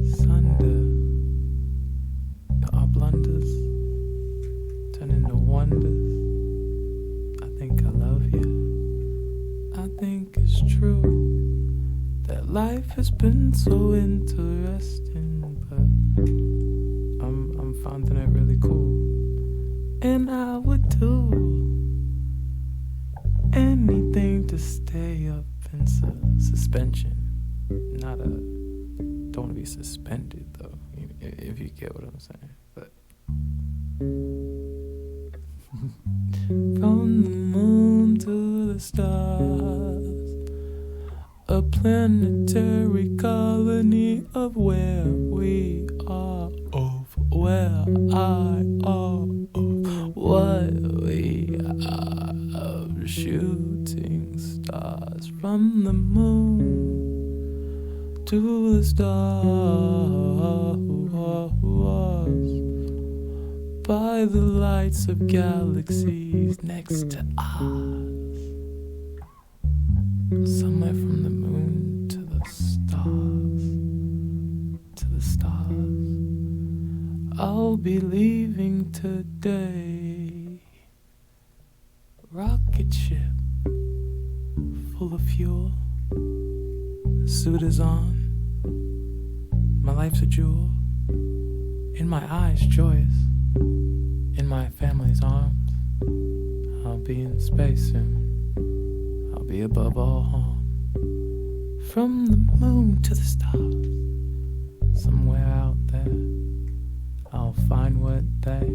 asunder. Our blunders turn into wonders. I think I love you. I think it's true that life has been so interesting, but I'm finding it really cool. And I would do anything to stay up in suspension. Don't want to be suspended though, if you get what I'm saying. But from the moon to the stars, a planetary colony of where we are, of where I are, of what we are, of shooting stars. From the moon to the stars, by the lights of galaxies next to us. Somewhere from the moon to the stars, to the stars. I'll be leaving today. Rocket ship full of fuel. The suit is on. My life's a jewel. In my eyes, joyous. In my family's arms. I'll be in space soon. I'll be above all harm. From the moon to the stars. Somewhere out there, I'll find what they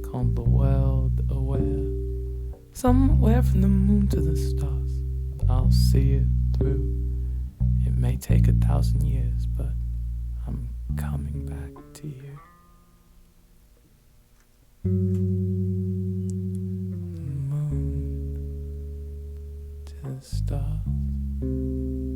call the world aware. Somewhere from the moon to the stars, I'll see it through. It may take 1,000 years, but I'm coming back to you. Moon to the stars.